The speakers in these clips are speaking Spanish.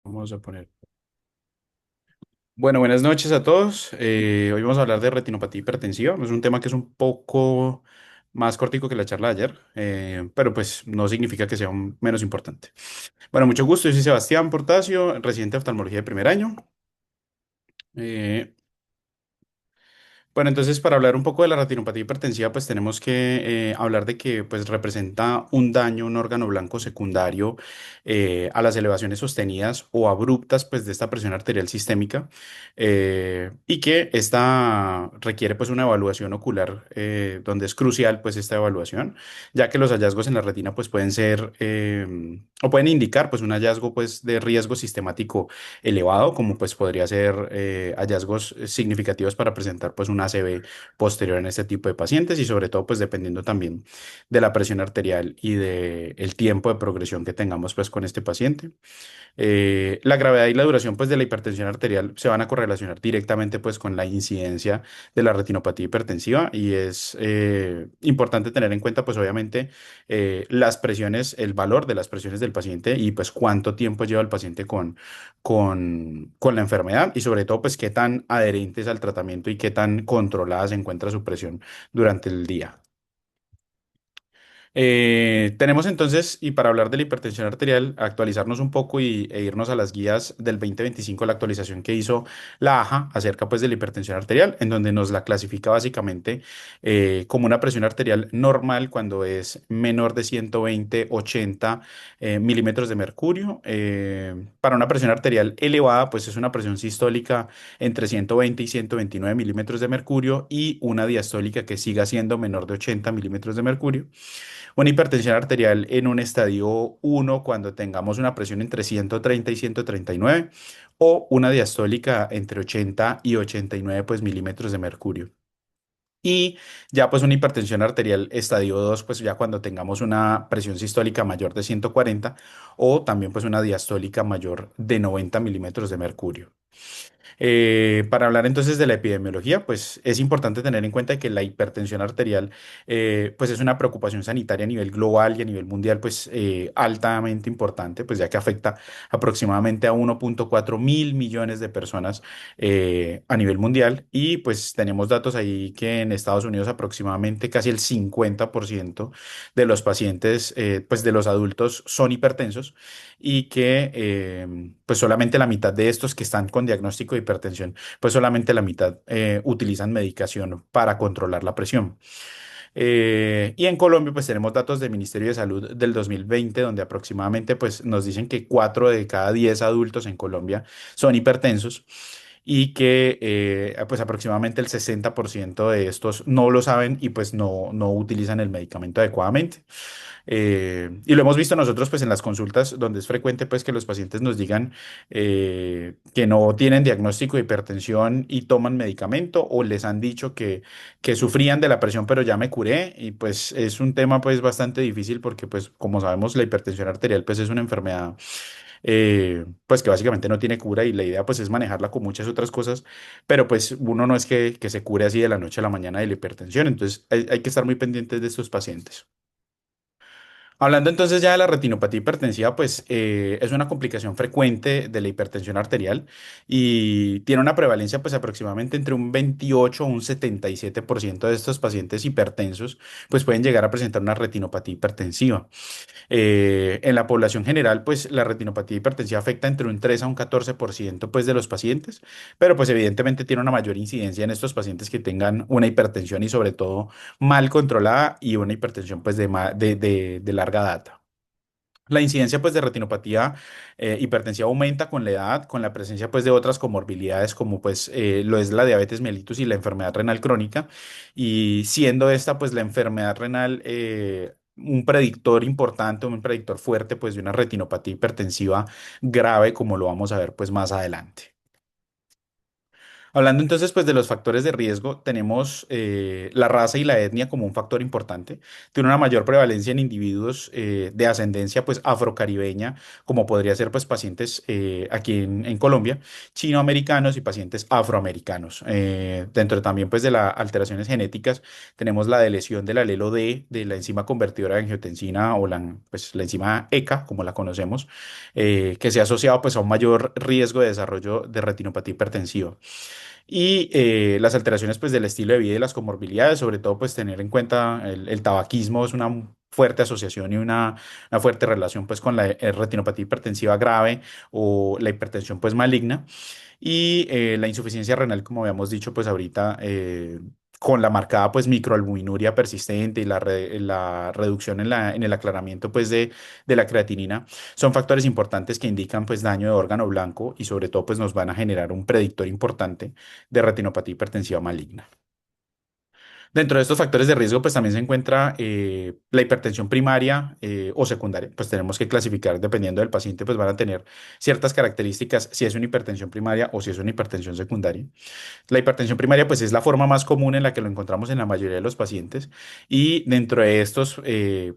Vamos a poner. Bueno, buenas noches a todos. Hoy vamos a hablar de retinopatía hipertensiva. Es un tema que es un poco más cortico que la charla de ayer, pero pues no significa que sea menos importante. Bueno, mucho gusto. Yo soy Sebastián Portasio, residente de oftalmología de primer año. Eh, Bueno, entonces para hablar un poco de la retinopatía hipertensiva, pues tenemos que hablar de que pues representa un daño, un órgano blanco secundario a las elevaciones sostenidas o abruptas pues de esta presión arterial sistémica y que esta requiere pues una evaluación ocular donde es crucial pues esta evaluación, ya que los hallazgos en la retina pues pueden ser o pueden indicar pues un hallazgo pues de riesgo sistemático elevado, como pues podría ser hallazgos significativos para presentar pues un ACV posterior en este tipo de pacientes y sobre todo pues dependiendo también de la presión arterial y de el tiempo de progresión que tengamos pues con este paciente. La gravedad y la duración pues de la hipertensión arterial se van a correlacionar directamente pues con la incidencia de la retinopatía hipertensiva y es importante tener en cuenta pues obviamente las presiones, el valor de las presiones del paciente y pues cuánto tiempo lleva el paciente con la enfermedad y sobre todo pues qué tan adherentes al tratamiento y qué tan controlada se encuentra su presión durante el día. Tenemos entonces, y para hablar de la hipertensión arterial, actualizarnos un poco e irnos a las guías del 2025, la actualización que hizo la AJA acerca pues de la hipertensión arterial, en donde nos la clasifica básicamente como una presión arterial normal cuando es menor de 120-80 milímetros de mercurio. Para una presión arterial elevada, pues es una presión sistólica entre 120 y 129 milímetros de mercurio y una diastólica que siga siendo menor de 80 milímetros de mercurio. Una hipertensión arterial en un estadio uno cuando tengamos una presión entre 130 y 139 o una diastólica entre 80 y 89 pues, milímetros de mercurio. Y ya pues una hipertensión arterial estadio 2 pues ya cuando tengamos una presión sistólica mayor de 140 o también pues una diastólica mayor de 90 milímetros de mercurio. Para hablar entonces de la epidemiología, pues es importante tener en cuenta que la hipertensión arterial pues es una preocupación sanitaria a nivel global y a nivel mundial pues altamente importante, pues ya que afecta aproximadamente a 1,4 mil millones de personas a nivel mundial y pues tenemos datos ahí que en Estados Unidos aproximadamente casi el 50% de los pacientes pues de los adultos son hipertensos y que pues solamente la mitad de estos que están con diagnóstico de hipertensión, pues solamente la mitad utilizan medicación para controlar la presión. Y en Colombia, pues tenemos datos del Ministerio de Salud del 2020, donde aproximadamente pues, nos dicen que 4 de cada 10 adultos en Colombia son hipertensos y que pues aproximadamente el 60% de estos no lo saben y pues no utilizan el medicamento adecuadamente. Y lo hemos visto nosotros pues en las consultas donde es frecuente pues que los pacientes nos digan que no tienen diagnóstico de hipertensión y toman medicamento o les han dicho que sufrían de la presión pero ya me curé y pues es un tema pues bastante difícil porque pues como sabemos la hipertensión arterial pues es una enfermedad pues que básicamente no tiene cura y la idea pues es manejarla con muchas otras cosas, pero pues uno no es que se cure así de la noche a la mañana de la hipertensión, entonces hay que estar muy pendientes de estos pacientes. Hablando entonces ya de la retinopatía hipertensiva, pues es una complicación frecuente de la hipertensión arterial y tiene una prevalencia pues aproximadamente entre un 28 o un 77% de estos pacientes hipertensos pues pueden llegar a presentar una retinopatía hipertensiva. En la población general, pues la retinopatía hipertensiva afecta entre un 3 a un 14% pues de los pacientes, pero pues evidentemente tiene una mayor incidencia en estos pacientes que tengan una hipertensión y sobre todo mal controlada y una hipertensión pues de larga data. La incidencia pues de retinopatía hipertensiva aumenta con la edad, con la presencia pues de otras comorbilidades como pues lo es la diabetes mellitus y la enfermedad renal crónica y siendo esta pues la enfermedad renal un predictor importante, un predictor fuerte pues de una retinopatía hipertensiva grave como lo vamos a ver pues más adelante. Hablando entonces pues de los factores de riesgo, tenemos la raza y la etnia como un factor importante. Tiene una mayor prevalencia en individuos de ascendencia pues afrocaribeña, como podría ser pues pacientes aquí en Colombia, chinoamericanos y pacientes afroamericanos. Dentro también pues de las alteraciones genéticas tenemos la de lesión del alelo D de la enzima convertidora de angiotensina o pues, la enzima ECA, como la conocemos, que se ha asociado pues a un mayor riesgo de desarrollo de retinopatía hipertensiva y las alteraciones pues del estilo de vida y las comorbilidades, sobre todo pues tener en cuenta el tabaquismo es una fuerte asociación y una fuerte relación pues con la retinopatía hipertensiva grave o la hipertensión pues maligna y la insuficiencia renal, como habíamos dicho, pues ahorita con la marcada pues microalbuminuria persistente y la reducción en el aclaramiento pues de la creatinina, son factores importantes que indican pues daño de órgano blanco y sobre todo pues nos van a generar un predictor importante de retinopatía hipertensiva maligna. Dentro de estos factores de riesgo, pues también se encuentra la hipertensión primaria o secundaria. Pues tenemos que clasificar, dependiendo del paciente, pues van a tener ciertas características, si es una hipertensión primaria o si es una hipertensión secundaria. La hipertensión primaria, pues es la forma más común en la que lo encontramos en la mayoría de los pacientes y dentro de estos,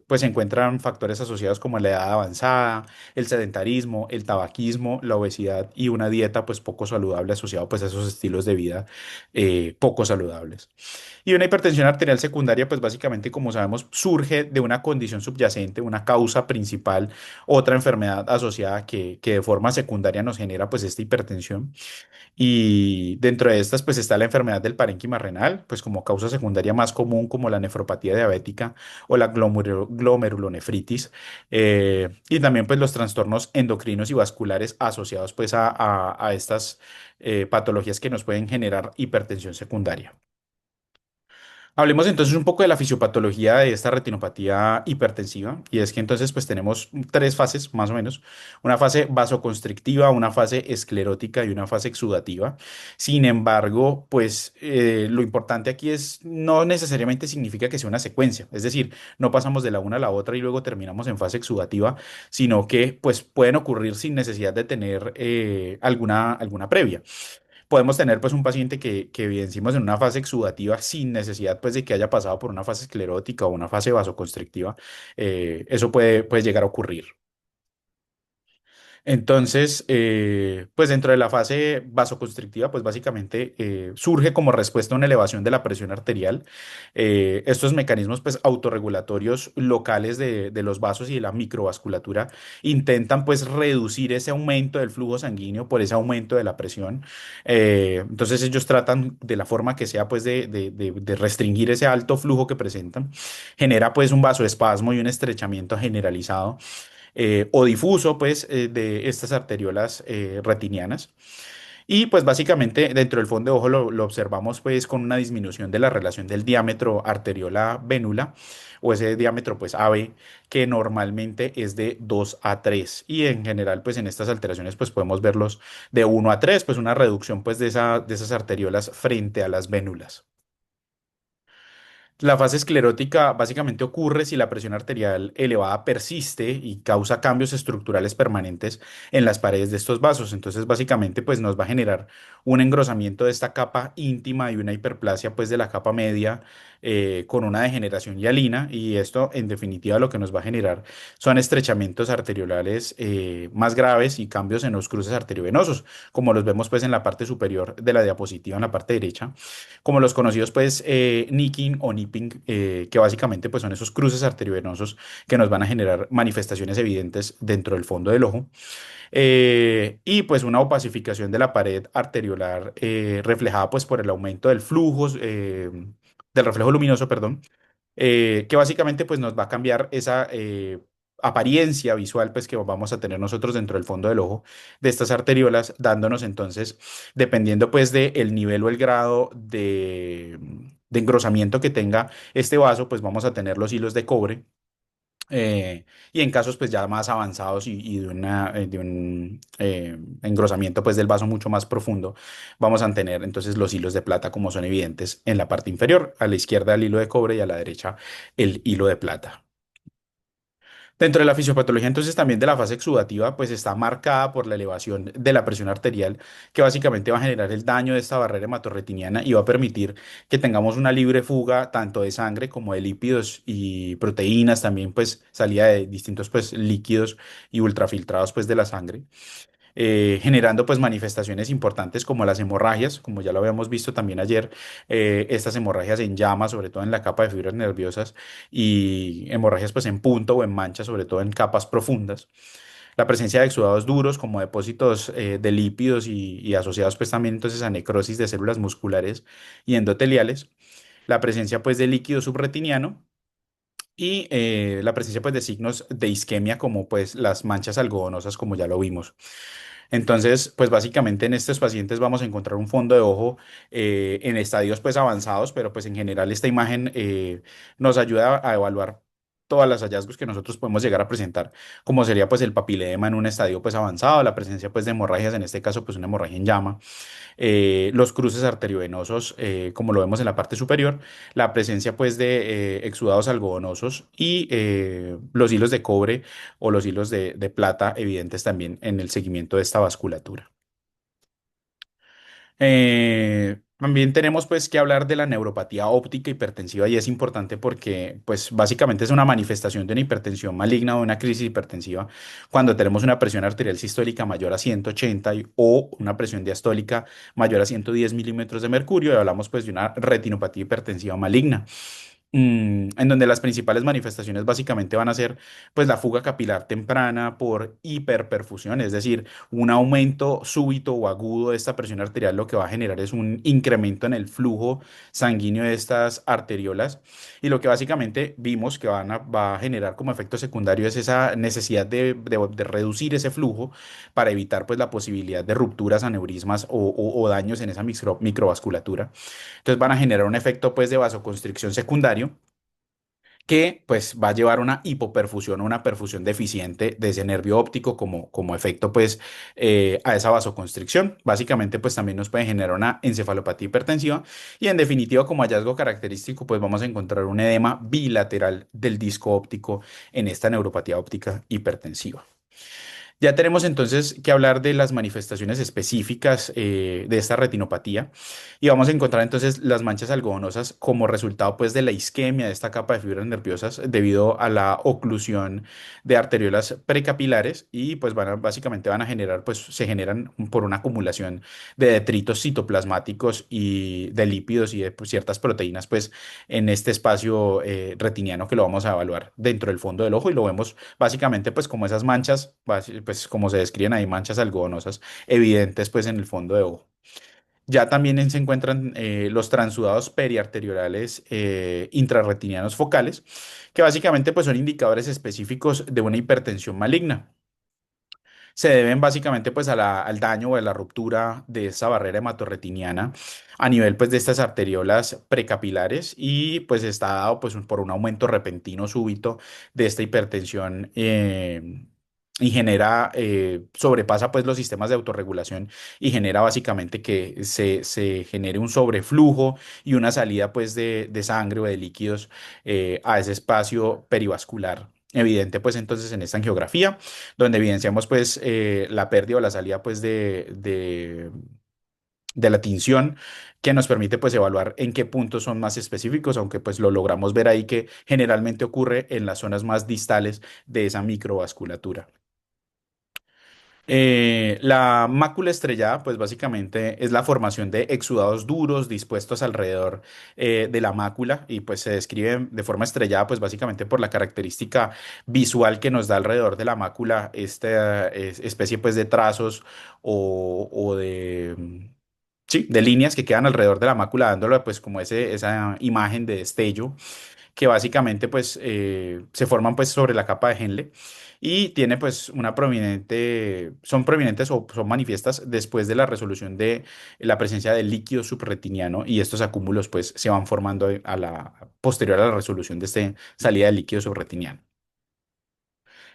pues se encuentran factores asociados como la edad avanzada, el sedentarismo, el tabaquismo, la obesidad y una dieta pues poco saludable asociado pues a esos estilos de vida poco saludables. Y una hipertensión arterial secundaria, pues básicamente, como sabemos, surge de una condición subyacente, una causa principal, otra enfermedad asociada que de forma secundaria nos genera pues esta hipertensión. Y dentro de estas, pues está la enfermedad del parénquima renal, pues como causa secundaria más común, como la nefropatía diabética o la glomerulonefritis. Y también, pues, los trastornos endocrinos y vasculares asociados, pues, a estas patologías que nos pueden generar hipertensión secundaria. Hablemos entonces un poco de la fisiopatología de esta retinopatía hipertensiva y es que entonces pues tenemos tres fases más o menos, una fase vasoconstrictiva, una fase esclerótica y una fase exudativa. Sin embargo, pues lo importante aquí es no necesariamente significa que sea una secuencia, es decir, no pasamos de la una a la otra y luego terminamos en fase exudativa, sino que pues pueden ocurrir sin necesidad de tener alguna previa. Podemos tener pues un paciente que evidenciamos en una fase exudativa sin necesidad pues de que haya pasado por una fase esclerótica o una fase vasoconstrictiva. Eso puede llegar a ocurrir. Entonces, pues dentro de la fase vasoconstrictiva, pues básicamente surge como respuesta a una elevación de la presión arterial. Estos mecanismos pues autorregulatorios locales de los vasos y de la microvasculatura intentan pues reducir ese aumento del flujo sanguíneo por ese aumento de la presión. Entonces ellos tratan de la forma que sea pues de restringir ese alto flujo que presentan. Genera pues un vasoespasmo y un estrechamiento generalizado o difuso, pues, de estas arteriolas retinianas. Y pues básicamente dentro del fondo de ojo lo observamos pues con una disminución de la relación del diámetro arteriola-vénula o ese diámetro pues AB que normalmente es de 2 a 3 y en general pues en estas alteraciones pues podemos verlos de 1 a 3 pues una reducción pues de esas arteriolas frente a las vénulas. La fase esclerótica básicamente ocurre si la presión arterial elevada persiste y causa cambios estructurales permanentes en las paredes de estos vasos. Entonces, básicamente, pues nos va a generar un engrosamiento de esta capa íntima y una hiperplasia, pues, de la capa media con una degeneración hialina. Y esto, en definitiva, lo que nos va a generar son estrechamientos arteriolales más graves y cambios en los cruces arteriovenosos, como los vemos, pues, en la parte superior de la diapositiva, en la parte derecha como los conocidos pues nicking o nipping, que básicamente pues son esos cruces arteriovenosos que nos van a generar manifestaciones evidentes dentro del fondo del ojo. Y pues una opacificación de la pared arteriolar reflejada pues por el aumento del flujo, del reflejo luminoso, perdón, que básicamente pues nos va a cambiar esa apariencia visual pues que vamos a tener nosotros dentro del fondo del ojo de estas arteriolas, dándonos entonces, dependiendo pues del nivel o el grado de engrosamiento que tenga este vaso, pues vamos a tener los hilos de cobre. Y en casos pues ya más avanzados y de un engrosamiento pues del vaso mucho más profundo, vamos a tener entonces los hilos de plata como son evidentes en la parte inferior, a la izquierda el hilo de cobre y a la derecha el hilo de plata. Dentro de la fisiopatología, entonces, también de la fase exudativa, pues está marcada por la elevación de la presión arterial, que básicamente va a generar el daño de esta barrera hematorretiniana y va a permitir que tengamos una libre fuga tanto de sangre como de lípidos y proteínas, también pues salida de distintos pues líquidos y ultrafiltrados pues de la sangre, generando pues manifestaciones importantes como las hemorragias, como ya lo habíamos visto también ayer, estas hemorragias en llama, sobre todo en la capa de fibras nerviosas, y hemorragias pues en punto o en mancha, sobre todo en capas profundas. La presencia de exudados duros como depósitos de lípidos y asociados pues también entonces a necrosis de células musculares y endoteliales. La presencia pues de líquido subretiniano y la presencia pues de signos de isquemia como pues las manchas algodonosas como ya lo vimos. Entonces, pues básicamente en estos pacientes vamos a encontrar un fondo de ojo en estadios pues avanzados, pero pues en general esta imagen nos ayuda a evaluar todas las hallazgos que nosotros podemos llegar a presentar, como sería pues el papilema en un estadio pues avanzado, la presencia pues de hemorragias, en este caso pues una hemorragia en llama, los cruces arteriovenosos, como lo vemos en la parte superior, la presencia pues de exudados algodonosos y los hilos de cobre o los hilos de plata evidentes también en el seguimiento de esta vasculatura. También tenemos pues que hablar de la neuropatía óptica hipertensiva y es importante porque pues básicamente es una manifestación de una hipertensión maligna o una crisis hipertensiva cuando tenemos una presión arterial sistólica mayor a 180 o una presión diastólica mayor a 110 milímetros de mercurio y hablamos pues de una retinopatía hipertensiva maligna. En donde las principales manifestaciones básicamente van a ser pues la fuga capilar temprana por hiperperfusión, es decir, un aumento súbito o agudo de esta presión arterial lo que va a generar es un incremento en el flujo sanguíneo de estas arteriolas y lo que básicamente vimos que va a generar como efecto secundario es esa necesidad de reducir ese flujo para evitar pues la posibilidad de rupturas, aneurismas o daños en esa microvasculatura. Entonces van a generar un efecto pues de vasoconstricción secundario que pues va a llevar una hipoperfusión o una perfusión deficiente de ese nervio óptico como efecto pues a esa vasoconstricción. Básicamente pues también nos puede generar una encefalopatía hipertensiva y en definitiva como hallazgo característico pues vamos a encontrar un edema bilateral del disco óptico en esta neuropatía óptica hipertensiva. Ya tenemos entonces que hablar de las manifestaciones específicas de esta retinopatía y vamos a encontrar entonces las manchas algodonosas como resultado pues de la isquemia de esta capa de fibras nerviosas debido a la oclusión de arteriolas precapilares y pues básicamente van a generar pues se generan por una acumulación de detritos citoplasmáticos y de lípidos y de pues, ciertas proteínas pues en este espacio retiniano que lo vamos a evaluar dentro del fondo del ojo y lo vemos básicamente, pues como esas manchas, pues como se describen ahí, manchas algodonosas evidentes pues en el fondo de ojo. Ya también se encuentran los transudados periarteriales intrarretinianos focales, que básicamente pues son indicadores específicos de una hipertensión maligna. Se deben básicamente pues al daño o a la ruptura de esa barrera hematorretiniana a nivel pues de estas arteriolas precapilares y pues está dado pues por un aumento repentino súbito de esta hipertensión y genera, sobrepasa pues los sistemas de autorregulación y genera básicamente que se genere un sobreflujo y una salida pues de sangre o de líquidos a ese espacio perivascular. Evidente pues entonces en esta angiografía donde evidenciamos pues la pérdida o la salida pues de la tinción que nos permite pues evaluar en qué puntos son más específicos, aunque pues lo logramos ver ahí que generalmente ocurre en las zonas más distales de esa microvasculatura. La mácula estrellada, pues básicamente es la formación de exudados duros dispuestos alrededor de la mácula y pues se describe de forma estrellada, pues básicamente por la característica visual que nos da alrededor de la mácula esta especie pues de trazos o de, sí, de líneas que quedan alrededor de la mácula dándole pues como esa imagen de destello que básicamente pues se forman pues sobre la capa de Henle y tiene pues una prominente, son prominentes o son manifiestas después de la resolución de la presencia del líquido subretiniano y estos acúmulos pues se van formando posterior a la resolución de esta salida del líquido subretiniano.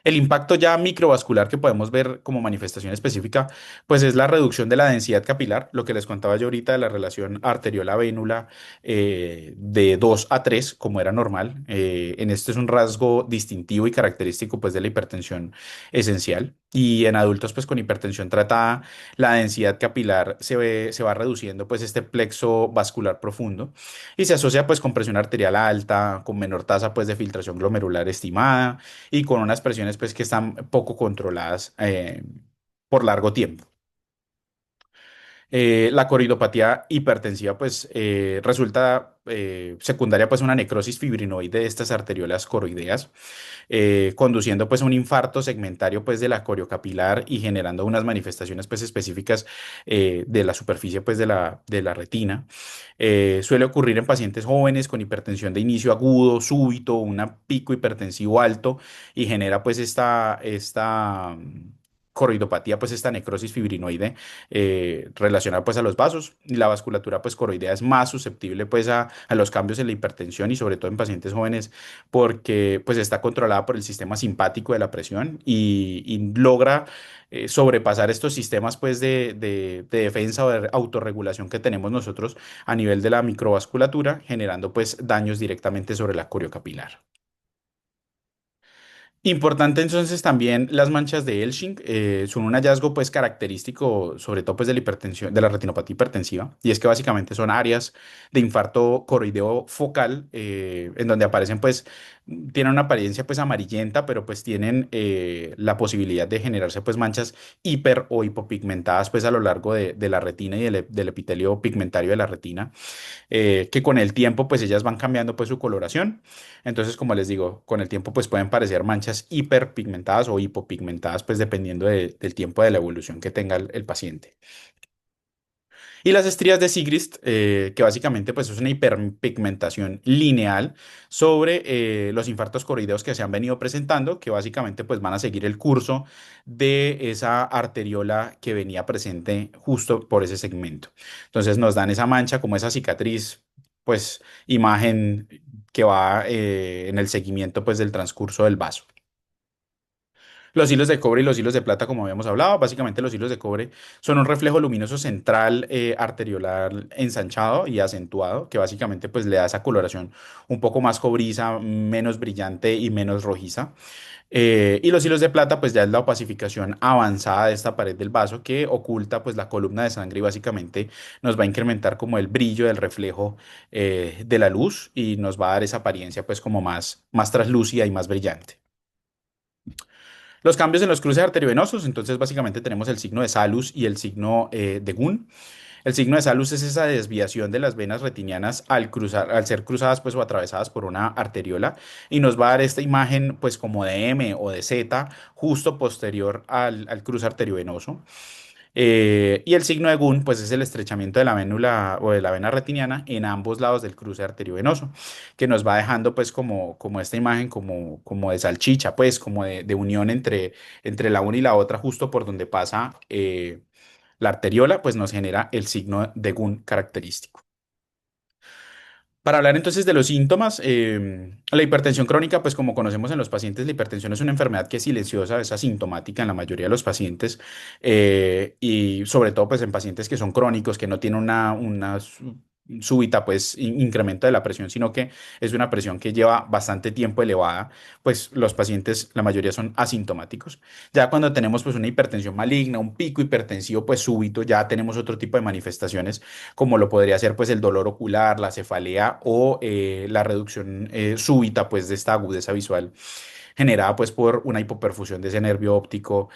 El impacto ya microvascular que podemos ver como manifestación específica, pues es la reducción de la densidad capilar, lo que les contaba yo ahorita de la relación arteriola-vénula de 2 a 3 como era normal. En este es un rasgo distintivo y característico pues de la hipertensión esencial. Y en adultos pues con hipertensión tratada, la densidad capilar se va reduciendo pues este plexo vascular profundo y se asocia pues con presión arterial alta, con menor tasa pues de filtración glomerular estimada y con unas presiones pues que están poco controladas por largo tiempo. La coridopatía hipertensiva pues resulta secundaria pues a una necrosis fibrinoide de estas arteriolas coroideas, conduciendo pues a un infarto segmentario pues de la coriocapilar y generando unas manifestaciones pues específicas de la superficie pues de la retina. Suele ocurrir en pacientes jóvenes con hipertensión de inicio agudo, súbito, un pico hipertensivo alto y genera pues esta coroidopatía, pues esta necrosis fibrinoide relacionada pues a los vasos y la vasculatura pues coroidea es más susceptible pues a los cambios en la hipertensión y sobre todo en pacientes jóvenes porque pues está controlada por el sistema simpático de la presión y logra sobrepasar estos sistemas pues de defensa o de autorregulación que tenemos nosotros a nivel de la microvasculatura, generando pues daños directamente sobre la coriocapilar. Importante entonces también las manchas de Elshing son un hallazgo pues característico sobre todo pues de la hipertensión, de la retinopatía hipertensiva y es que básicamente son áreas de infarto coroideo focal en donde aparecen pues tienen una apariencia pues amarillenta pero pues tienen la posibilidad de generarse pues manchas hiper o hipopigmentadas pues a lo largo de la retina y del epitelio pigmentario de la retina que con el tiempo pues ellas van cambiando pues su coloración. Entonces, como les digo, con el tiempo pues pueden parecer manchas hiperpigmentadas o hipopigmentadas pues dependiendo del tiempo de la evolución que tenga el paciente. Y las estrías de Sigrist, que básicamente pues es una hiperpigmentación lineal sobre los infartos coroideos que se han venido presentando, que básicamente pues van a seguir el curso de esa arteriola que venía presente justo por ese segmento. Entonces nos dan esa mancha como esa cicatriz, pues imagen que va en el seguimiento pues del transcurso del vaso. Los hilos de cobre y los hilos de plata, como habíamos hablado, básicamente los hilos de cobre son un reflejo luminoso central arteriolar ensanchado y acentuado, que básicamente pues le da esa coloración un poco más cobriza, menos brillante y menos rojiza. Y los hilos de plata pues ya es la opacificación avanzada de esta pared del vaso que oculta pues la columna de sangre y básicamente nos va a incrementar como el brillo del reflejo de la luz y nos va a dar esa apariencia pues como más traslúcida y más brillante. Los cambios en los cruces arteriovenosos, entonces básicamente tenemos el signo de Salus y el signo de Gunn. El signo de Salus es esa desviación de las venas retinianas al ser cruzadas pues o atravesadas por una arteriola y nos va a dar esta imagen pues como de M o de Z justo posterior al cruce arteriovenoso. Y el signo de Gunn, pues es el estrechamiento de la vénula o de la vena retiniana en ambos lados del cruce arteriovenoso, que nos va dejando pues como esta imagen como de salchicha, pues como de unión entre la una y la otra, justo por donde pasa la arteriola, pues nos genera el signo de Gunn característico. Para hablar entonces de los síntomas, la hipertensión crónica, pues como conocemos en los pacientes, la hipertensión es una enfermedad que es silenciosa, es asintomática en la mayoría de los pacientes y sobre todo pues en pacientes que son crónicos, que no tienen una súbita pues incremento de la presión, sino que es una presión que lleva bastante tiempo elevada, pues los pacientes, la mayoría son asintomáticos. Ya cuando tenemos pues una hipertensión maligna, un pico hipertensivo pues súbito, ya tenemos otro tipo de manifestaciones como lo podría ser pues el dolor ocular, la cefalea o la reducción súbita pues de esta agudeza visual generada pues por una hipoperfusión de ese nervio óptico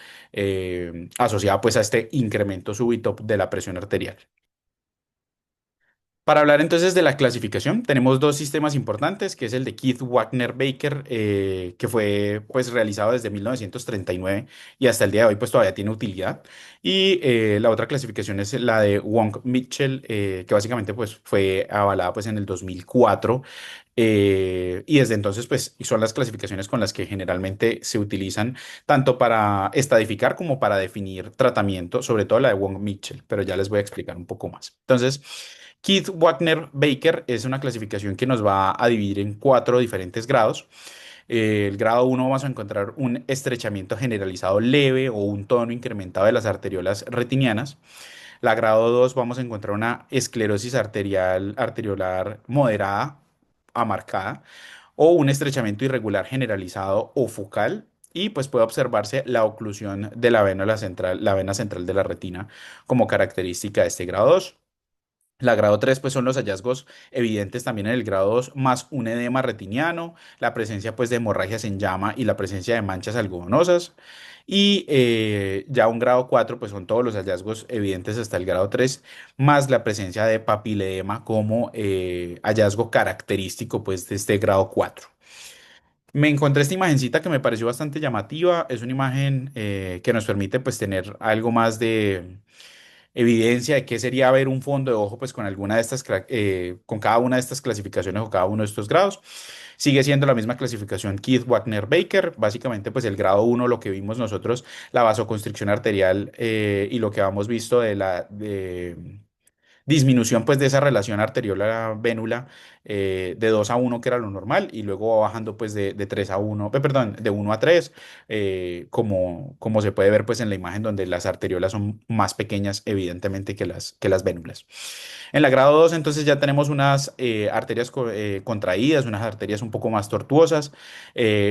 asociada pues a este incremento súbito de la presión arterial. Para hablar entonces de la clasificación, tenemos dos sistemas importantes, que es el de Keith Wagner Baker, que fue pues realizado desde 1939 y hasta el día de hoy pues todavía tiene utilidad. Y la otra clasificación es la de Wong Mitchell, que básicamente pues fue avalada pues en el 2004 y desde entonces pues son las clasificaciones con las que generalmente se utilizan tanto para estadificar como para definir tratamiento, sobre todo la de Wong Mitchell, pero ya les voy a explicar un poco más. Entonces, Keith Wagner Baker es una clasificación que nos va a dividir en cuatro diferentes grados. El grado uno vamos a encontrar un estrechamiento generalizado leve o un tono incrementado de las arteriolas retinianas. La grado 2 vamos a encontrar una esclerosis arteriolar moderada a marcada o un estrechamiento irregular generalizado o focal. Y pues puede observarse la oclusión de la vena central de la retina como característica de este grado 2. La grado 3 pues son los hallazgos evidentes también en el grado 2 más un edema retiniano, la presencia pues de hemorragias en llama y la presencia de manchas algodonosas. Y ya un grado 4 pues son todos los hallazgos evidentes hasta el grado 3 más la presencia de papiledema como hallazgo característico pues de este grado 4. Me encontré esta imagencita que me pareció bastante llamativa. Es una imagen que nos permite pues tener algo más de evidencia de qué sería ver un fondo de ojo pues con alguna de con cada una de estas clasificaciones o cada uno de estos grados. Sigue siendo la misma clasificación Keith Wagner Baker. Básicamente pues el grado uno lo que vimos nosotros, la vasoconstricción arterial y lo que habíamos visto de disminución pues de esa relación arteriola-vénula de 2 a 1 que era lo normal y luego va bajando pues de 3 a 1 perdón, de 1 a 3 como se puede ver pues en la imagen donde las arteriolas son más pequeñas evidentemente que las vénulas. En la grado 2 entonces ya tenemos unas arterias contraídas, unas arterias un poco más tortuosas,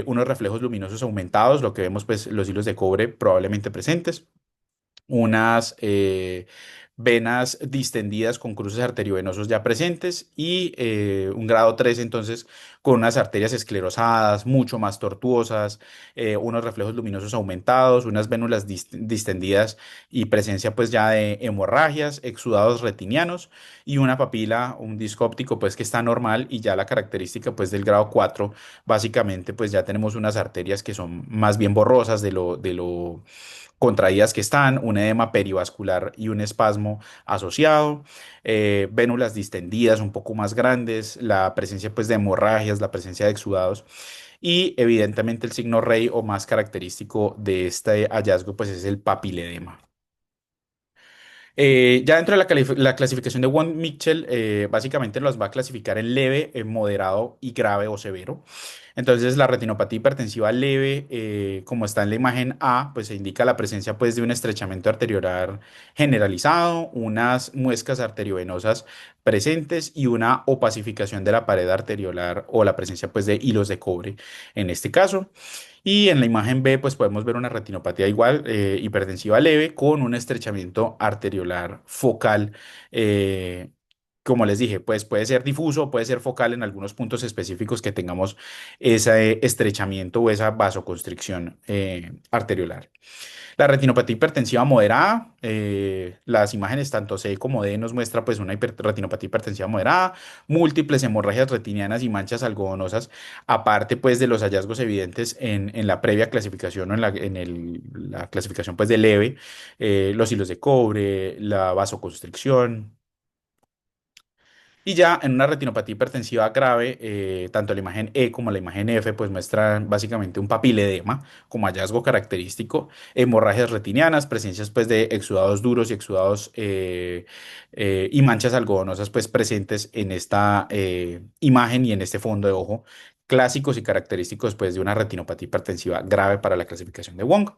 unos reflejos luminosos aumentados, lo que vemos pues los hilos de cobre probablemente presentes, unas venas distendidas con cruces arteriovenosos ya presentes y un grado 3 entonces con unas arterias esclerosadas, mucho más tortuosas, unos reflejos luminosos aumentados, unas vénulas distendidas y presencia pues ya de hemorragias, exudados retinianos y una papila, un disco óptico pues que está normal y ya la característica pues del grado 4 básicamente pues ya tenemos unas arterias que son más bien borrosas de lo contraídas que están, un edema perivascular y un espasmo asociado, vénulas distendidas un poco más grandes, la presencia pues de hemorragias, la presencia de exudados y evidentemente el signo rey o más característico de este hallazgo pues es el papiledema. Ya dentro de la clasificación de Wong-Mitchell, básicamente los va a clasificar en leve, en moderado y grave o severo. Entonces, la retinopatía hipertensiva leve, como está en la imagen A, pues se indica la presencia pues, de un estrechamiento arteriolar generalizado, unas muescas arteriovenosas presentes y una opacificación de la pared arteriolar o la presencia pues, de hilos de cobre en este caso. Y en la imagen B, pues podemos ver una retinopatía igual, hipertensiva leve, con un estrechamiento arteriolar focal. Como les dije, pues puede ser difuso, puede ser focal en algunos puntos específicos que tengamos ese estrechamiento o esa vasoconstricción arteriolar. La retinopatía hipertensiva moderada, las imágenes tanto C como D nos muestra pues una retinopatía hipertensiva moderada, múltiples hemorragias retinianas y manchas algodonosas, aparte pues de los hallazgos evidentes en la previa clasificación o la clasificación pues de leve, los hilos de cobre, la vasoconstricción. Y ya en una retinopatía hipertensiva grave, tanto la imagen E como la imagen F pues muestran básicamente un papiledema como hallazgo característico, hemorragias retinianas, presencias pues de exudados duros y exudados y manchas algodonosas pues presentes en esta imagen y en este fondo de ojo, clásicos y característicos pues de una retinopatía hipertensiva grave para la clasificación de Wong.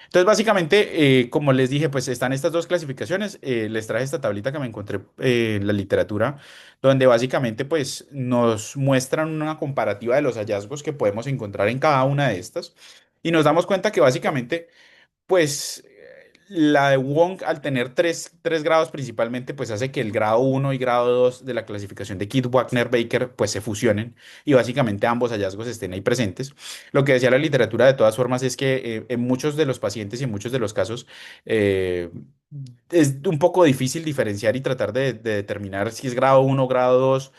Entonces, básicamente, como les dije, pues están estas dos clasificaciones. Les traje esta tablita que me encontré en la literatura, donde básicamente pues nos muestran una comparativa de los hallazgos que podemos encontrar en cada una de estas. Y nos damos cuenta que básicamente pues la de Wong, al tener tres grados principalmente, pues hace que el grado uno y grado 2 de la clasificación de Kidd Wagner Baker pues se fusionen y básicamente ambos hallazgos estén ahí presentes. Lo que decía la literatura de todas formas es que en muchos de los pacientes y en muchos de los casos eh, es un poco difícil diferenciar y tratar de determinar si es grado uno o grado 2.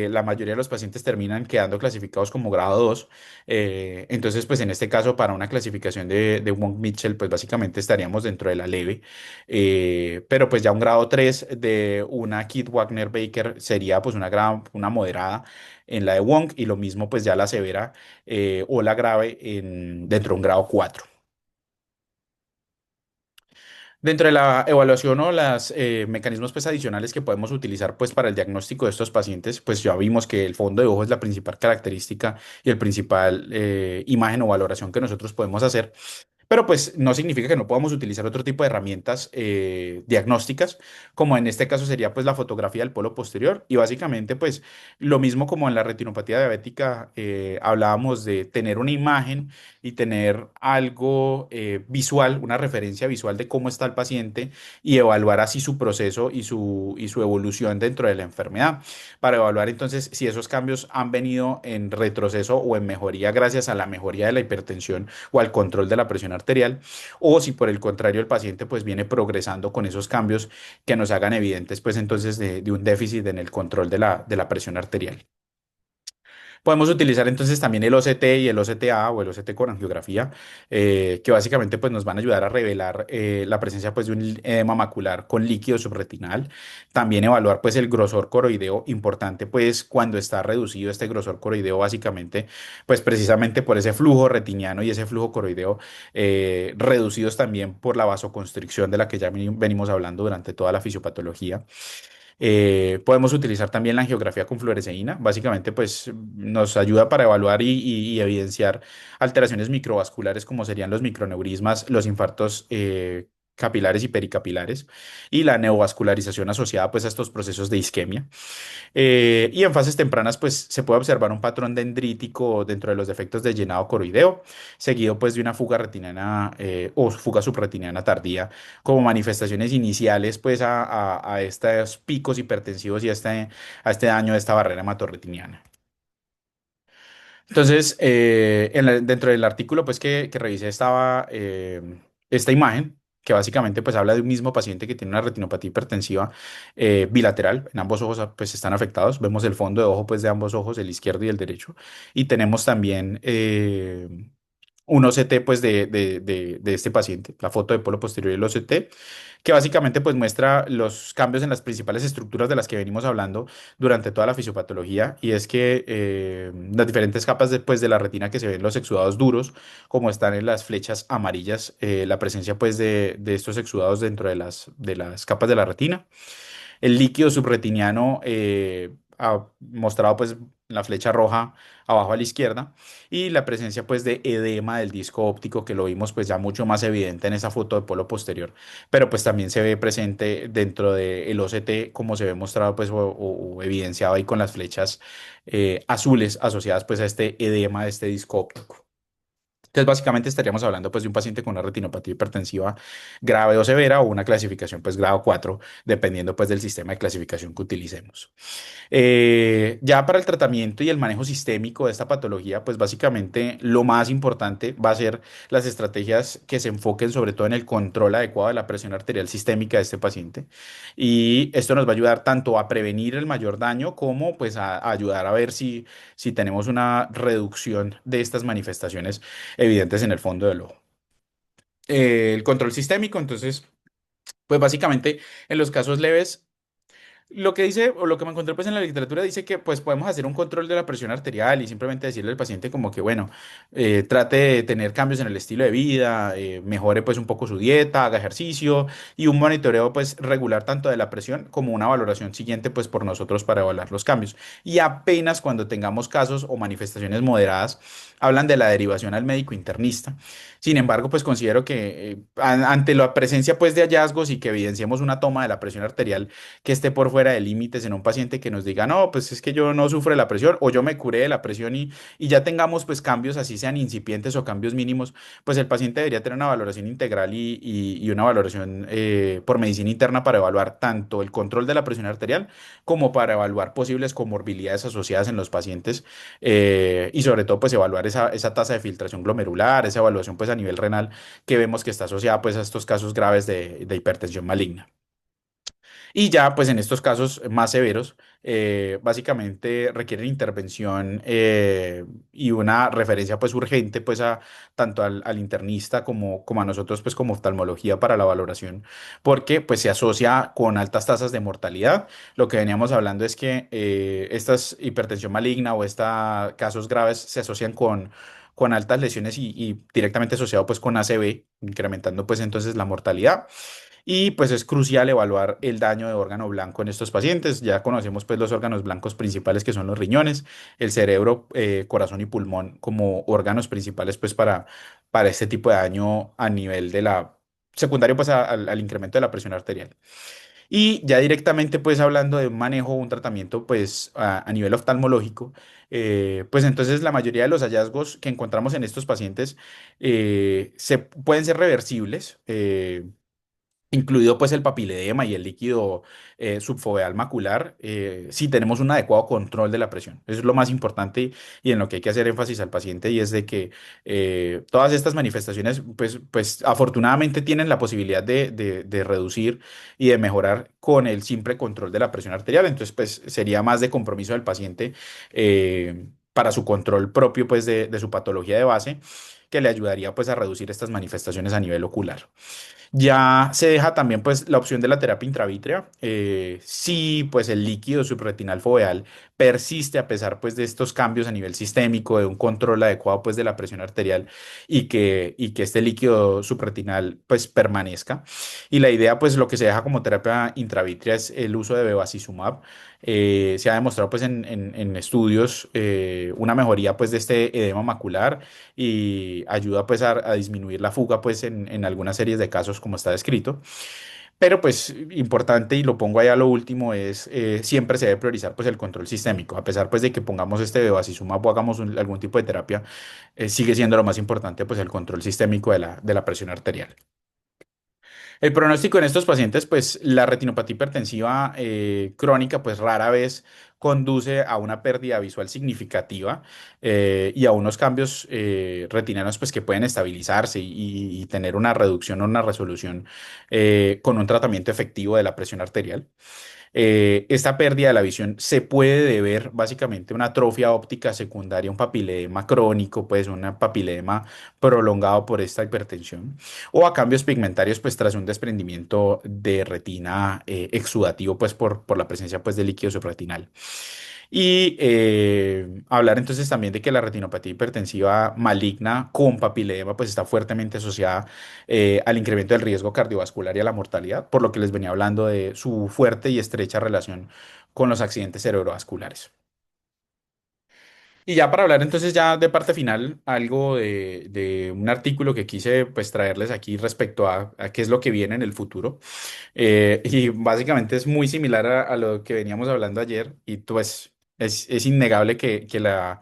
La mayoría de los pacientes terminan quedando clasificados como grado 2. Entonces, pues en este caso, para una clasificación de Wong-Mitchell, pues básicamente estaríamos dentro de la leve. Pero pues ya un grado 3 de una Kidd Wagner Baker sería pues una moderada en la de Wong y lo mismo pues ya la severa o la grave dentro de un grado 4. Dentro de la evaluación o los mecanismos pues, adicionales que podemos utilizar pues, para el diagnóstico de estos pacientes, pues ya vimos que el fondo de ojo es la principal característica y el principal imagen o valoración que nosotros podemos hacer. Pero pues no significa que no podamos utilizar otro tipo de herramientas diagnósticas, como en este caso sería pues la fotografía del polo posterior y básicamente pues lo mismo como en la retinopatía diabética hablábamos de tener una imagen y tener algo visual, una referencia visual de cómo está el paciente y evaluar así su proceso y su evolución dentro de la enfermedad, para evaluar entonces si esos cambios han venido en retroceso o en mejoría gracias a la mejoría de la hipertensión o al control de la presión arterial, o si por el contrario el paciente pues viene progresando con esos cambios que nos hagan evidentes pues entonces de un déficit en el control de la presión arterial. Podemos utilizar entonces también el OCT y el OCTA o el OCT con angiografía, que básicamente pues nos van a ayudar a revelar la presencia pues de un edema macular con líquido subretinal. También evaluar pues el grosor coroideo, importante pues cuando está reducido este grosor coroideo básicamente pues precisamente por ese flujo retiniano y ese flujo coroideo reducidos también por la vasoconstricción de la que ya venimos hablando durante toda la fisiopatología. Podemos utilizar también la angiografía con fluoresceína. Básicamente, pues nos ayuda para evaluar y evidenciar alteraciones microvasculares como serían los microneurismas, los infartos capilares y pericapilares y la neovascularización asociada pues a estos procesos de isquemia. Y en fases tempranas, pues se puede observar un patrón dendrítico dentro de los defectos de llenado coroideo, seguido pues de una fuga retiniana o fuga subretiniana tardía, como manifestaciones iniciales pues a estos picos hipertensivos y a este daño de esta barrera hematorretiniana. Entonces, dentro del artículo pues que revisé estaba esta imagen, que básicamente pues habla de un mismo paciente que tiene una retinopatía hipertensiva bilateral, en ambos ojos pues están afectados, vemos el fondo de ojo pues de ambos ojos, el izquierdo y el derecho, y tenemos también un OCT pues de este paciente, la foto de polo posterior del OCT, que básicamente pues muestra los cambios en las principales estructuras de las que venimos hablando durante toda la fisiopatología, y es que las diferentes capas pues, de la retina que se ven los exudados duros, como están en las flechas amarillas, la presencia pues de estos exudados dentro de las capas de la retina. El líquido subretiniano mostrado pues en la flecha roja abajo a la izquierda y la presencia pues de edema del disco óptico que lo vimos pues ya mucho más evidente en esa foto de polo posterior, pero pues también se ve presente dentro del OCT como se ve mostrado pues o evidenciado ahí con las flechas azules asociadas pues a este edema de este disco óptico. Entonces, básicamente estaríamos hablando pues, de un paciente con una retinopatía hipertensiva grave o severa o una clasificación pues, grado 4 dependiendo pues, del sistema de clasificación que utilicemos. Ya para el tratamiento y el manejo sistémico de esta patología, pues básicamente lo más importante va a ser las estrategias que se enfoquen sobre todo en el control adecuado de la presión arterial sistémica de este paciente. Y esto nos va a ayudar tanto a prevenir el mayor daño como pues a ayudar a ver si tenemos una reducción de estas manifestaciones evidentes en el fondo del ojo. El control sistémico, entonces, pues básicamente en los casos leves lo que dice, o lo que me encontré pues en la literatura dice que pues podemos hacer un control de la presión arterial y simplemente decirle al paciente como que bueno, trate de tener cambios en el estilo de vida, mejore pues un poco su dieta, haga ejercicio y un monitoreo pues regular tanto de la presión como una valoración siguiente pues por nosotros para evaluar los cambios. Y apenas cuando tengamos casos o manifestaciones moderadas, hablan de la derivación al médico internista. Sin embargo, pues considero que ante la presencia pues de hallazgos y que evidenciemos una toma de la presión arterial que esté por fuera de límites en un paciente que nos diga, no, pues es que yo no sufro de la presión o yo me curé de la presión y ya tengamos pues cambios así sean incipientes o cambios mínimos, pues el paciente debería tener una valoración integral y una valoración por medicina interna para evaluar tanto el control de la presión arterial como para evaluar posibles comorbilidades asociadas en los pacientes y sobre todo pues evaluar esa tasa de filtración glomerular, esa evaluación pues a nivel renal que vemos que está asociada pues a estos casos graves de hipertensión maligna. Y ya, pues en estos casos más severos, básicamente requieren intervención y una referencia pues urgente pues a tanto al internista como a nosotros pues como oftalmología para la valoración, porque pues se asocia con altas tasas de mortalidad. Lo que veníamos hablando es que estas hipertensión maligna o estos casos graves se asocian con altas lesiones y directamente asociado pues con ACV, incrementando pues entonces la mortalidad. y pues es crucial evaluar el daño de órgano blanco en estos pacientes. Ya conocemos pues los órganos blancos principales que son los riñones, el cerebro, corazón y pulmón como órganos principales pues para este tipo de daño a nivel de la secundario pues al incremento de la presión arterial. Y ya directamente, pues hablando de un manejo, un tratamiento, pues a nivel oftalmológico, pues entonces la mayoría de los hallazgos que encontramos en estos pacientes pueden ser reversibles. Incluido pues el papiledema y el líquido subfoveal macular, si tenemos un adecuado control de la presión. Eso es lo más importante y en lo que hay que hacer énfasis al paciente y es de que todas estas manifestaciones pues afortunadamente tienen la posibilidad de reducir y de mejorar con el simple control de la presión arterial. Entonces pues sería más de compromiso del paciente para su control propio pues de su patología de base que le ayudaría pues a reducir estas manifestaciones a nivel ocular. Ya se deja también pues la opción de la terapia intravítrea. Si pues el líquido subretinal foveal persiste a pesar pues de estos cambios a nivel sistémico, de un control adecuado pues de la presión arterial y que este líquido subretinal pues permanezca. Y la idea pues lo que se deja como terapia intravítrea es el uso de bevacizumab. Se ha demostrado pues en estudios una mejoría pues de este edema macular y ayuda pues a disminuir la fuga pues en algunas series de casos como está descrito. Pero pues importante y lo pongo ahí a lo último es siempre se debe priorizar pues el control sistémico. A pesar pues de que pongamos este bevacizumab o hagamos algún tipo de terapia, sigue siendo lo más importante pues el control sistémico de la presión arterial. El pronóstico en estos pacientes, pues la retinopatía hipertensiva crónica, pues rara vez conduce a una pérdida visual significativa y a unos cambios retinianos pues que pueden estabilizarse y tener una reducción o una resolución con un tratamiento efectivo de la presión arterial. Esta pérdida de la visión se puede deber básicamente a una atrofia óptica secundaria, un papilema crónico, pues un papilema prolongado por esta hipertensión, o a cambios pigmentarios, pues tras un desprendimiento de retina exudativo, pues por la presencia pues de líquido subretinal. Y hablar entonces también de que la retinopatía hipertensiva maligna con papilema pues está fuertemente asociada al incremento del riesgo cardiovascular y a la mortalidad, por lo que les venía hablando de su fuerte y estrecha relación con los accidentes cerebrovasculares. Y ya para hablar entonces ya de parte final, algo de un artículo que quise pues traerles aquí respecto a qué es lo que viene en el futuro. Y básicamente es muy similar a lo que veníamos hablando ayer y pues es innegable que la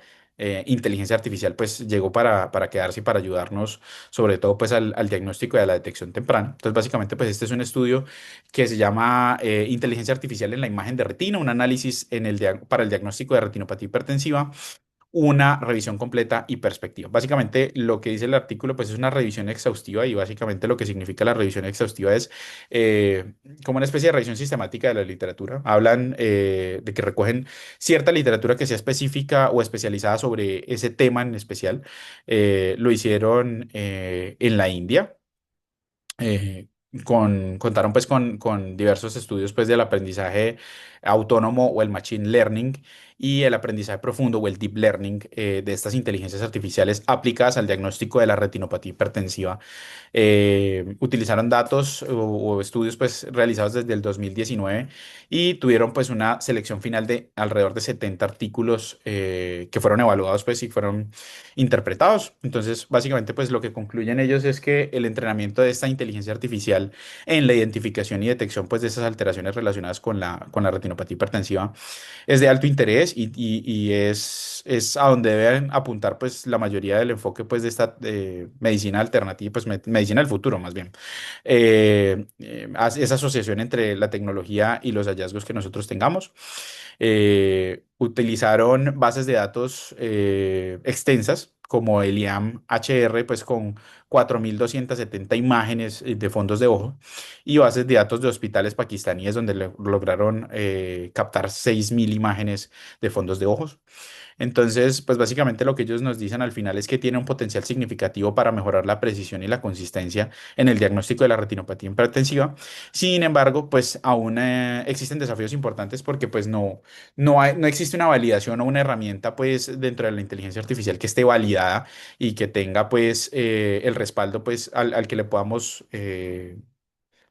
inteligencia artificial pues llegó para quedarse y para ayudarnos sobre todo pues al diagnóstico y a la detección temprana. Entonces básicamente pues este es un estudio que se llama Inteligencia Artificial en la imagen de retina, un análisis para el diagnóstico de retinopatía hipertensiva, una revisión completa y perspectiva. Básicamente lo que dice el artículo pues es una revisión exhaustiva y básicamente lo que significa la revisión exhaustiva es como una especie de revisión sistemática de la literatura. Hablan de que recogen cierta literatura que sea específica o especializada sobre ese tema en especial. Lo hicieron en la India. Contaron pues con diversos estudios pues del aprendizaje autónomo o el machine learning y el aprendizaje profundo o el deep learning de estas inteligencias artificiales aplicadas al diagnóstico de la retinopatía hipertensiva. Utilizaron datos o estudios pues realizados desde el 2019 y tuvieron pues una selección final de alrededor de 70 artículos que fueron evaluados pues y fueron interpretados. Entonces básicamente pues lo que concluyen ellos es que el entrenamiento de esta inteligencia artificial en la identificación y detección pues de esas alteraciones relacionadas con la retinopatía hipertensiva es de alto interés y es a donde deben apuntar pues la mayoría del enfoque pues de esta medicina alternativa, pues medicina del futuro más bien. Esa asociación entre la tecnología y los hallazgos que nosotros tengamos. Utilizaron bases de datos extensas como el IAM HR, pues con 4.270 imágenes de fondos de ojo y bases de datos de hospitales pakistaníes donde lograron captar 6.000 imágenes de fondos de ojos. Entonces, pues básicamente lo que ellos nos dicen al final es que tiene un potencial significativo para mejorar la precisión y la consistencia en el diagnóstico de la retinopatía hipertensiva. Sin embargo, pues aún existen desafíos importantes porque pues no existe una validación o una herramienta pues dentro de la inteligencia artificial que esté validada y que tenga pues el respaldo pues al que le podamos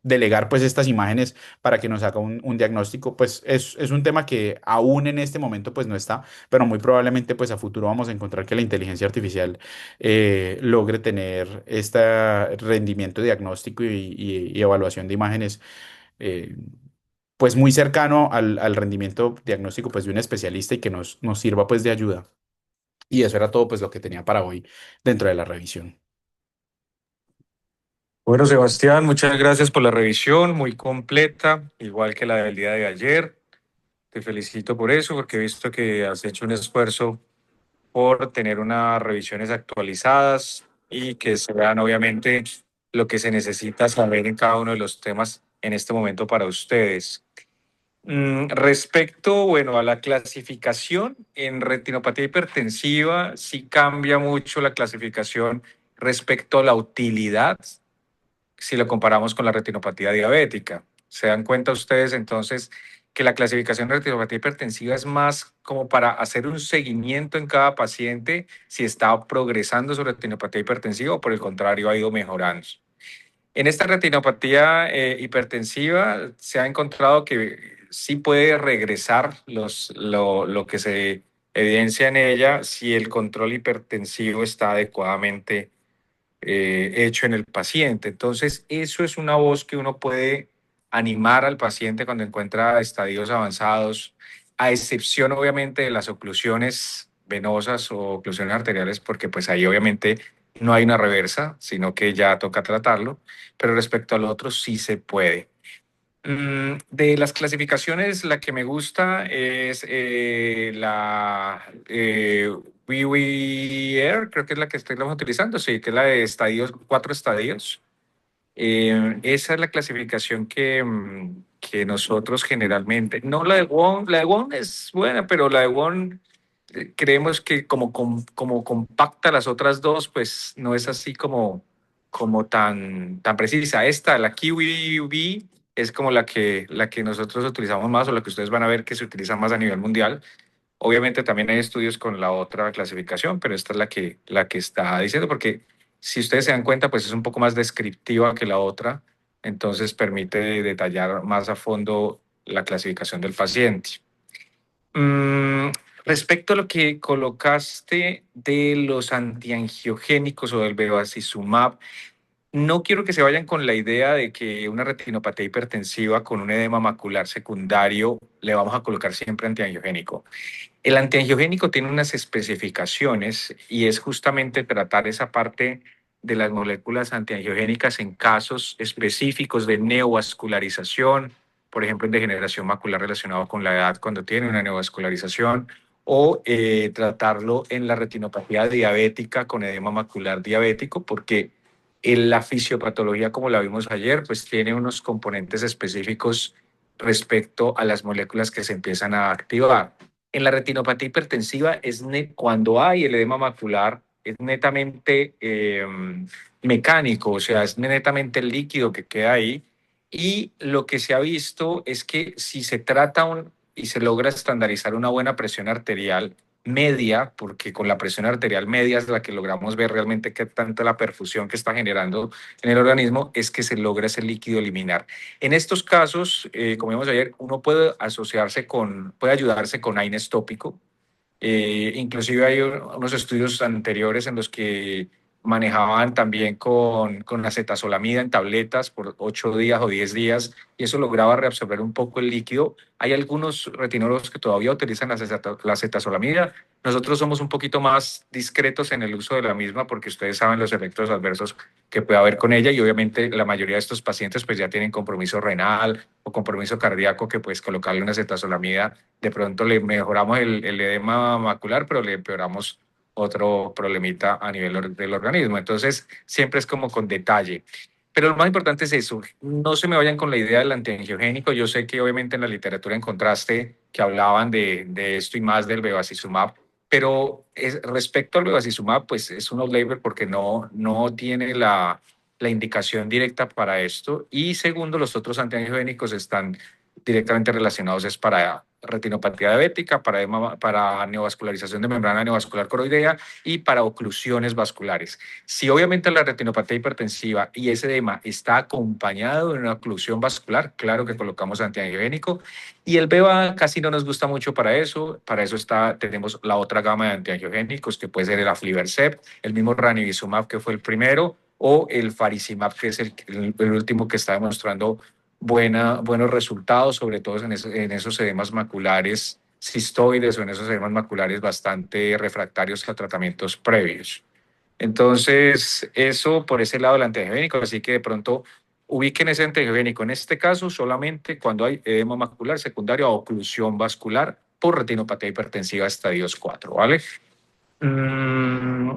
delegar pues estas imágenes para que nos haga un diagnóstico, pues es un tema que aún en este momento pues no está, pero muy probablemente pues a futuro vamos a encontrar que la inteligencia artificial logre tener este rendimiento diagnóstico y evaluación de imágenes eh, pues muy cercano al rendimiento diagnóstico pues de un especialista y que nos sirva pues de ayuda. Y eso era todo pues lo que tenía para hoy dentro de la revisión. Bueno, Sebastián, muchas gracias por la revisión, muy completa, igual que la del día de ayer. Te felicito por eso, porque he visto que has hecho un esfuerzo por tener unas revisiones actualizadas y que se vean obviamente lo que se necesita saber en cada uno de los temas en este momento para ustedes. Respecto, bueno, a la clasificación en retinopatía hipertensiva, sí cambia mucho la clasificación respecto a la utilidad si lo comparamos con la retinopatía diabética. ¿Se dan cuenta ustedes entonces que la clasificación de retinopatía hipertensiva es más como para hacer un seguimiento en cada paciente si está progresando su retinopatía hipertensiva o por el contrario ha ido mejorando? En esta retinopatía hipertensiva se ha encontrado que sí puede regresar lo que se evidencia en ella si el control hipertensivo está adecuadamente hecho en el paciente. Entonces, eso es una voz que uno puede animar al paciente cuando encuentra estadios avanzados, a excepción obviamente de las oclusiones venosas o oclusiones arteriales, porque pues ahí obviamente no hay una reversa, sino que ya toca tratarlo, pero respecto al otro sí se puede. De las clasificaciones, la que me gusta es la WeWe creo que es la que estamos utilizando, sí, que es la de estadios, 4 estadios. Esa es la clasificación que nosotros generalmente, no la de Wong, la de Wong es buena, pero la de Wong creemos que como compacta las otras dos, pues no es así como tan precisa. Esta, la Kiwi V, es como la que nosotros utilizamos más o la que ustedes van a ver que se utiliza más a nivel mundial. Obviamente también hay estudios con la otra clasificación, pero esta es la que está diciendo, porque si ustedes se dan cuenta, pues es un poco más descriptiva que la otra, entonces permite detallar más a fondo la clasificación del paciente. Mm, Respecto a lo que colocaste de los antiangiogénicos o del bevacizumab, no quiero que se vayan con la idea de que una retinopatía hipertensiva con un edema macular secundario le vamos a colocar siempre antiangiogénico. El antiangiogénico tiene unas especificaciones y es justamente tratar esa parte de las moléculas antiangiogénicas en casos específicos de neovascularización, por ejemplo, en degeneración macular relacionado con la edad cuando tiene una neovascularización, o tratarlo en la retinopatía diabética con edema macular diabético, porque la fisiopatología, como la vimos ayer, pues tiene unos componentes específicos respecto a las moléculas que se empiezan a activar. En la retinopatía hipertensiva cuando hay el edema macular es netamente mecánico, o sea, es netamente el líquido que queda ahí. Y lo que se ha visto es que si se trata y se logra estandarizar una buena presión arterial media, porque con la presión arterial media es la que logramos ver realmente qué tanto la perfusión que está generando en el organismo, es que se logra ese líquido eliminar. En estos casos, como vimos ayer, uno puede ayudarse con AINES tópico. Inclusive hay unos estudios anteriores en los que manejaban también con acetazolamida en tabletas por 8 días o 10 días y eso lograba reabsorber un poco el líquido. Hay algunos retinólogos que todavía utilizan la acetazolamida. Nosotros somos un poquito más discretos en el uso de la misma porque ustedes saben los efectos adversos que puede haber con ella y obviamente la mayoría de estos pacientes pues ya tienen compromiso renal o compromiso cardíaco que pues colocarle una acetazolamida de pronto le mejoramos el edema macular, pero le empeoramos otro problemita a nivel del organismo. Entonces, siempre es como con detalle. Pero lo más importante es eso, no se me vayan con la idea del antiangiogénico. Yo sé que obviamente en la literatura encontraste que hablaban de esto y más del bevacizumab, pero respecto al bevacizumab, pues es un off-label porque no tiene la indicación directa para esto. Y segundo, los otros antiangiogénicos están directamente relacionados es para retinopatía diabética, para neovascularización de membrana neovascular coroidea y para oclusiones vasculares. Si obviamente la retinopatía hipertensiva y ese edema está acompañado de una oclusión vascular, claro que colocamos antiangiogénico. Y el beba casi no nos gusta mucho para eso. Para eso tenemos la otra gama de antiangiogénicos, que puede ser el aflibercept, el mismo ranibizumab, que fue el primero, o el faricimab, que es el último que está demostrando buenos resultados, sobre todo en esos edemas maculares cistoides o en esos edemas maculares bastante refractarios a tratamientos previos. Entonces, eso por ese lado del antiangiogénico, así que de pronto ubiquen ese antiangiogénico, en este caso solamente cuando hay edema macular secundario a oclusión vascular por retinopatía hipertensiva estadios 4, ¿vale? Mm,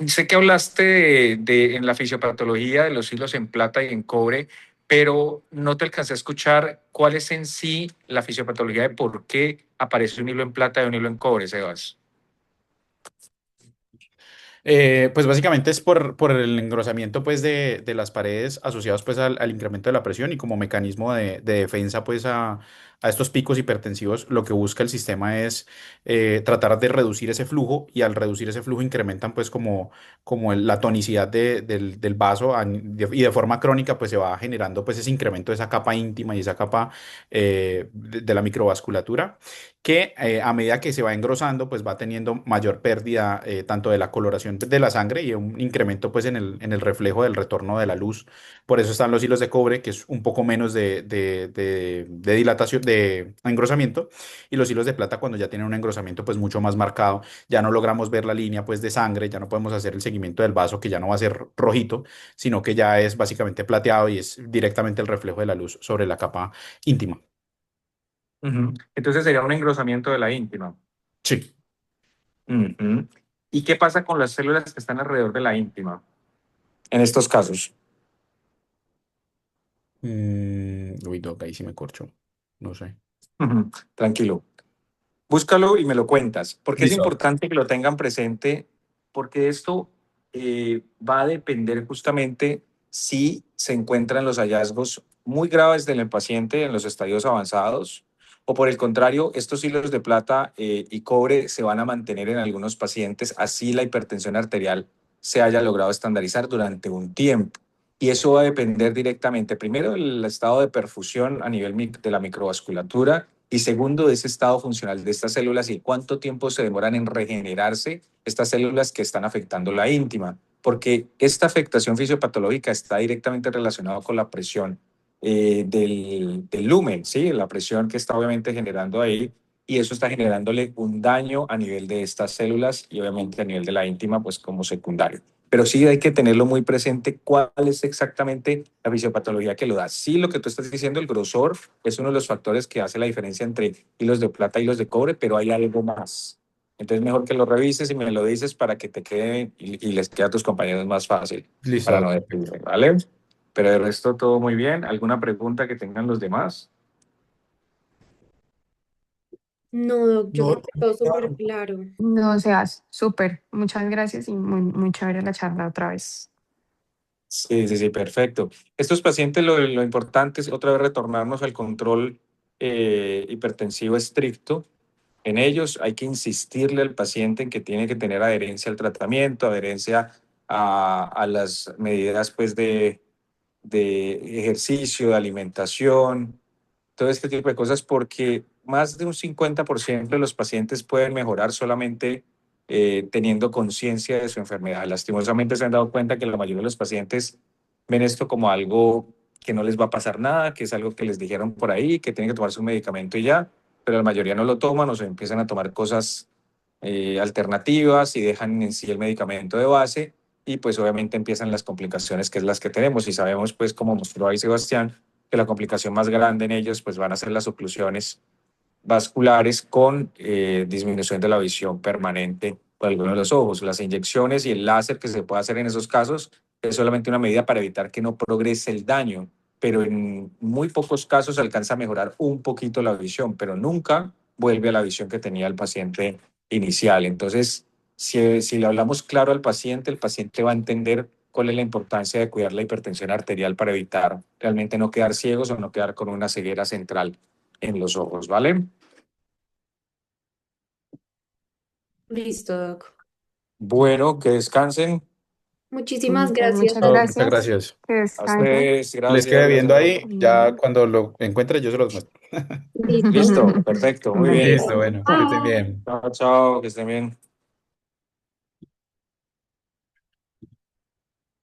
sé que hablaste en la fisiopatología de los hilos en plata y en cobre, pero no te alcancé a escuchar cuál es en sí la fisiopatología de por qué aparece un hilo en plata y un hilo en cobre, Sebas. Pues básicamente es por el engrosamiento pues de las paredes asociados pues al incremento de la presión y como mecanismo de defensa pues a estos picos hipertensivos lo que busca el sistema es tratar de reducir ese flujo y al reducir ese flujo incrementan pues como la tonicidad del vaso y de forma crónica pues se va generando pues ese incremento de esa capa íntima y esa capa de la microvasculatura que a medida que se va engrosando, pues va teniendo mayor pérdida tanto de la coloración de la sangre y un incremento pues en el reflejo del retorno de la luz. Por eso están los hilos de cobre, que es un poco menos de dilatación, de engrosamiento, y los hilos de plata cuando ya tienen un engrosamiento pues mucho más marcado, ya no logramos ver la línea pues de sangre, ya no podemos hacer el seguimiento del vaso, que ya no va a ser rojito, sino que ya es básicamente plateado y es directamente el reflejo de la luz sobre la capa íntima. Ujú. Entonces sería un engrosamiento de la íntima. Sí. Ujú. ¿Y qué pasa con las células que están alrededor de la íntima en estos casos? Uy, Doc, ahí sí me corcho. No sé. Ujú. Tranquilo. Búscalo y me lo cuentas, porque es Listo. importante que lo tengan presente, porque esto va a depender justamente si se encuentran los hallazgos muy graves del paciente en los estadios avanzados, o por el contrario, estos hilos de plata y cobre se van a mantener en algunos pacientes, así la hipertensión arterial se haya logrado estandarizar durante un tiempo. Y eso va a depender directamente, primero, del estado de perfusión a nivel de la microvasculatura, y segundo, de ese estado funcional de estas células y cuánto tiempo se demoran en regenerarse estas células que están afectando la íntima, porque esta afectación fisiopatológica está directamente relacionada con la presión del lumen, ¿sí? La presión que está obviamente generando ahí, y eso está generándole un daño a nivel de estas células y obviamente a nivel de la íntima, pues como secundario. Pero sí hay que tenerlo muy presente cuál es exactamente la fisiopatología que lo da. Sí, lo que tú estás diciendo, el grosor es uno de los factores que hace la diferencia entre hilos de plata y hilos de cobre, pero hay algo más. Entonces, mejor que lo revises y me lo dices para que te quede y les quede a tus compañeros más fácil, Listo, para no Doc, decirlo, perfecto. ¿vale? Pero de resto, todo muy bien. ¿Alguna pregunta que tengan los demás? No, Doc, yo No, creo que todo súper claro. No seas súper. Muchas gracias y muy, muy chévere la charla otra vez. Sí, sí, sí, perfecto. Estos pacientes, lo importante es otra vez retornarnos al control hipertensivo estricto. En ellos hay que insistirle al paciente en que tiene que tener adherencia al tratamiento, adherencia a las medidas pues, de ejercicio, de alimentación, todo este tipo de cosas, porque más de un 50% de los pacientes pueden mejorar solamente teniendo conciencia de su enfermedad. Lastimosamente se han dado cuenta que la mayoría de los pacientes ven esto como algo que no les va a pasar nada, que es algo que les dijeron por ahí, que tienen que tomar su medicamento y ya, pero la mayoría no lo toman o se empiezan a tomar cosas alternativas y dejan en sí el medicamento de base, y pues obviamente empiezan las complicaciones, que es las que tenemos, y sabemos pues como mostró ahí Sebastián, que la complicación más grande en ellos pues van a ser las oclusiones vasculares con disminución de la visión permanente por alguno de los ojos. Las inyecciones y el láser que se puede hacer en esos casos es solamente una medida para evitar que no progrese el daño, pero en muy pocos casos alcanza a mejorar un poquito la visión, pero nunca vuelve a la visión que tenía el paciente inicial. Entonces, si le hablamos claro al paciente, el paciente va a entender cuál es la importancia de cuidar la hipertensión arterial para evitar realmente no quedar ciegos o no quedar con una ceguera central. en los ojos, ¿vale? Listo, Doc. Bueno, que descansen. Muchísimas Muchas gracias a No, ti. muchas gracias. gracias. Que A descansen. ustedes, Les gracias, quede viendo gracias. ahí, ya cuando lo encuentre yo se los muestro. Listo. Listo, perfecto, Un muy bien. Listo, besito. bueno, que estén Chao. bien. Chao, chao, que estén bien.